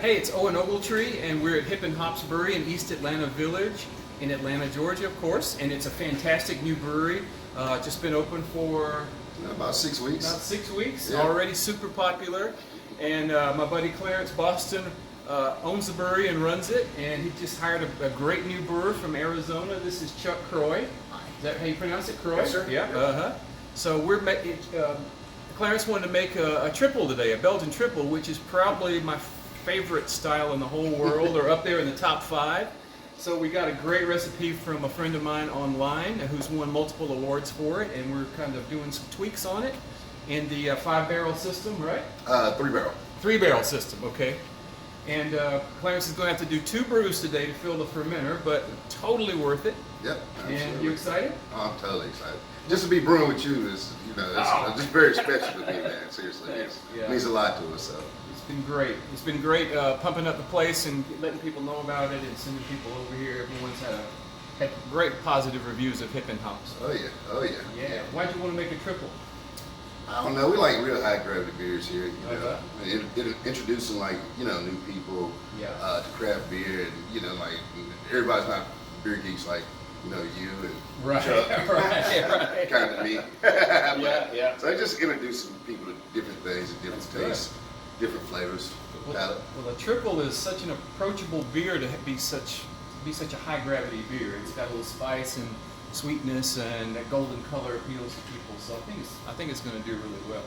Hey, it's Owen Ogletree, and we're at Hippin Brewery in East Atlanta Village in Atlanta, Georgia, of course. And it's a fantastic new brewery. Just been open for about 6 weeks. About 6 weeks. Yeah. Already super popular. And my buddy Clarence Boston owns the brewery and runs it. And he just hired a great new brewer from Arizona. This is Chuck Croy. Is that how you pronounce it, Croy? Yes, sir. Yeah. So we're Clarence wanted to make a triple today, a Belgian triple, which is probably my favorite style in the whole world, or up there in the top 5. So we got a great recipe from a friend of mine online who's won multiple awards for it, and we're kind of doing some tweaks on it in the 5-barrel system, right? 3-barrel. 3-barrel system, okay. And Clarence is going to have to do 2 brews today to fill the fermenter, but totally worth it. Yep. Absolutely. And you excited? Oh, I'm totally excited. Just to be brewing with you is, it's just very special to me, man. Seriously, Thanks. it means a lot to us. So. It's been great. It's been great pumping up the place and letting people know about it and sending people over here. Everyone's had great positive reviews of Hippin hops. Oh yeah, oh yeah. Yeah. Why'd you want to make a triple? I don't know. We like real high gravity beers here. Okay. Introducing new people Yeah. to craft beer, and everybody's not beer geeks like you and Right, Chuck, right. kind of me. Yeah. So I just introducing people to different things and different tastes, different flavors. Well, a triple is such an approachable beer to be such a high gravity beer. It's got a little spice and sweetness, and that golden color appeals to people. So I think it's going to do really well.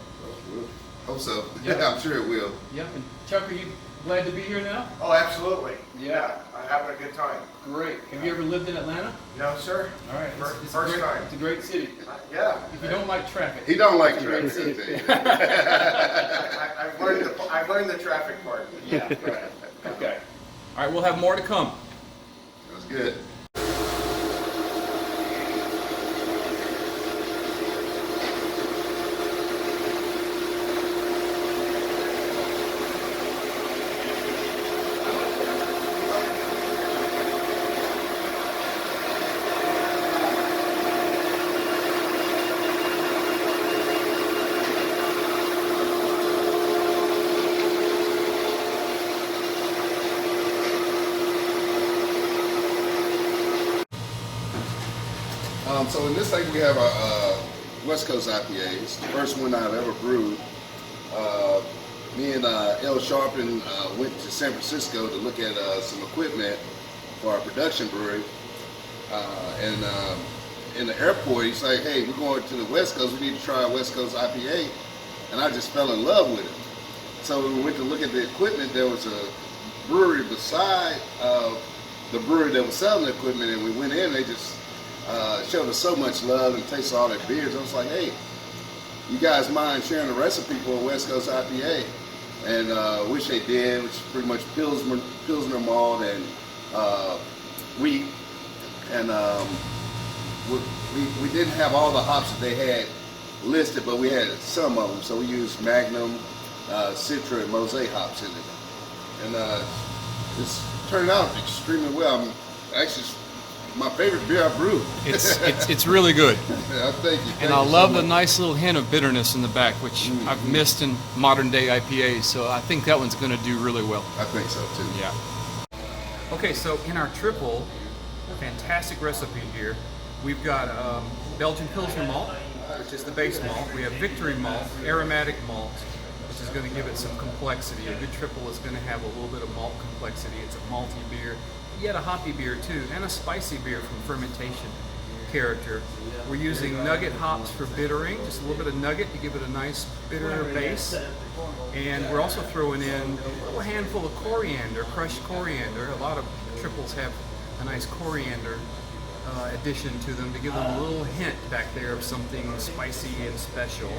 Hope so. Yeah. Yeah, I'm sure it will. Yep. And Chuck, are you glad to be here now? Oh, absolutely. Yeah. I'm having a good time. Great. Have you ever lived in Atlanta? No, sir. All right. First great, time. It's a great city. Yeah. If you don't like traffic. He don't like it's a great traffic. city. I've learned the traffic part. Yeah. Right. Okay. All right. We'll have more to come. That's good. So in this tank we have our West Coast IPA. It's the first one I've ever brewed. Me and L. Sharpen went to San Francisco to look at some equipment for our production brewery. And in the airport, he's like, hey, we're going to the West Coast. We need to try a West Coast IPA. And I just fell in love with it. So when we went to look at the equipment, there was a brewery beside the brewery that was selling the equipment, and we went in, they just showed us so much love and tasted all their beers. I was like, hey, you guys mind sharing a recipe for a West Coast IPA? And which they did, which is pretty much Pilsner malt and wheat. And we didn't have all the hops that they had listed, but we had some of them. So we used Magnum, Citra, and Mosaic hops in it. And it's turned out extremely well. Actually, my favorite beer I brew. It's really good. Yeah, thank you. And I love the nice little hint of bitterness in the back, which I've missed in modern day IPAs. So I think that one's going to do really well. I think so too. Yeah. Okay, so in our triple, fantastic recipe here. We've got Belgian Pilsner malt, which is the base malt. We have Victory malt, aromatic malt, which is going to give it some complexity. A good triple is going to have a little bit of malt complexity. It's a malty beer, yet a hoppy beer too, and a spicy beer from fermentation character. We're using nugget hops for bittering, just a little bit of nugget to give it a nice bitter base. And we're also throwing in a little handful of coriander, crushed coriander. A lot of triples have a nice coriander addition to them to give them a little hint back there of something spicy and special.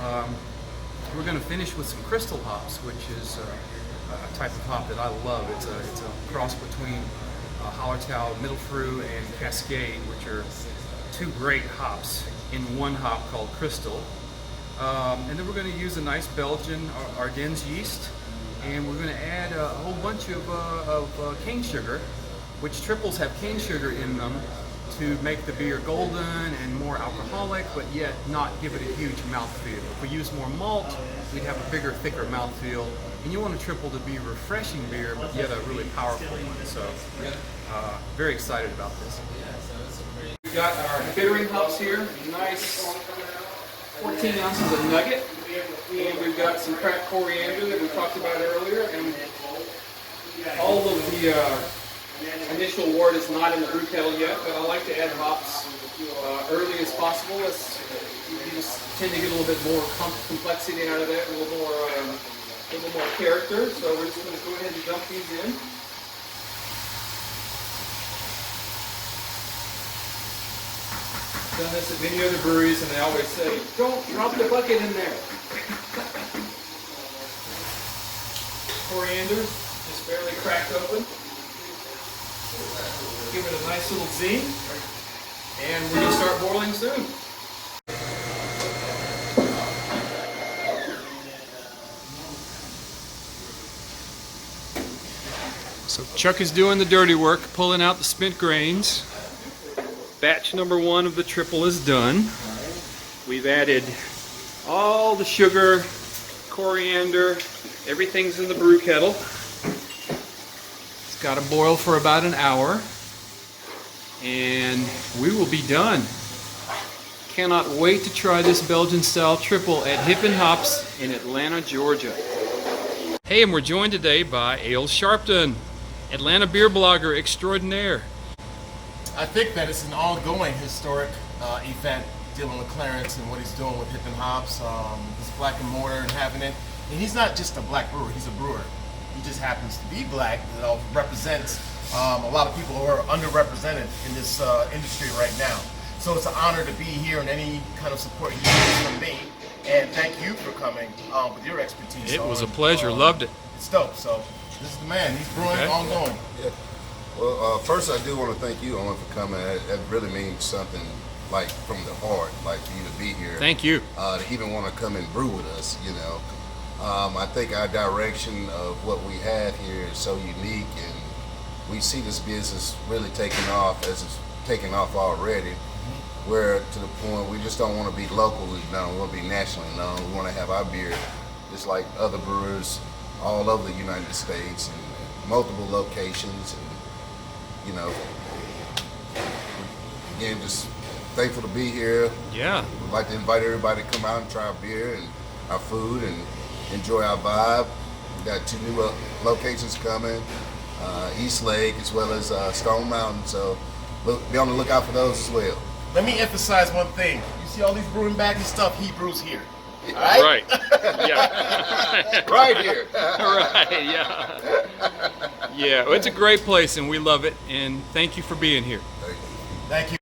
We're going to finish with some crystal hops, which is a type of hop that I love. It's a cross between Hallertau, Mittelfrüh, and Cascade, which are 2 great hops in one hop called Crystal. And then we're going to use a nice Belgian Ardennes yeast, and we're going to add a whole bunch of cane sugar, which triples have cane sugar in them, to make the beer golden and more alcoholic, but yet not give it a huge mouthfeel. If we use more malt, we'd have a bigger, thicker mouthfeel. And you want a triple to be refreshing beer, but yet a really powerful one. So, very excited about this. We've got our bittering hops here, nice 14 ounces of nugget, and we've got some cracked coriander that we talked about earlier, and all of the initial wort is not in the brew kettle yet, but I like to add hops early as possible. You just tend to get a little bit more complexity out of that, a little more character. So we're just going to go ahead and dump these in. Done this at many other breweries, and they always say, "Don't drop the bucket in there." Coriander, just barely cracked open. Give it a nice little zing, and we're going to start boiling soon. So Chuck is doing the dirty work, pulling out the spent grains. Batch number 1 of the triple is done. We've added all the sugar, coriander, everything's in the brew kettle. It's got to boil for about an hour, and we will be done. Cannot wait to try this Belgian-style triple at Hippin Hops in Atlanta, Georgia. Hey, and we're joined today by Ale Sharpton, Atlanta beer blogger extraordinaire. I think that it's an ongoing historic event dealing with Clarence and what he's doing with Hippin Hops, his black and mortar and having it. And he's not just a black brewer, he's a brewer. He just happens to be black, that represents a lot of people who are underrepresented in this industry right now. So it's an honor to be here, and any kind of support you need from me. And thank you for coming with your expertise. It was a pleasure, loved it. It's dope. So this is the man, he's brewing ongoing. Yeah. Well, first I do want to thank you, Owen, for coming. That really means something, like from the heart, like for you to be here. Thank you. To even want to come and brew with us, you know. I think our direction of what we have here is so unique, and we see this business really taking off as it's taking off already. Where to the point we just don't want to be locally known, we want to be nationally known. We want to have our beer just like other brewers all over the United States and multiple locations. And, you know, again, just thankful to be here. Yeah. We'd like to invite everybody to come out and try our beer and our food and enjoy our vibe. We got 2 new locations coming, East Lake as well as Stone Mountain. So be on the lookout for those as well. Let me emphasize one thing. You see all these brewing bags and stuff, he brews here. Right. Yeah. Right here. Right. Yeah. Yeah. Well, it's a great place, and we love it. And thank you for being here. Thank you. Thank you.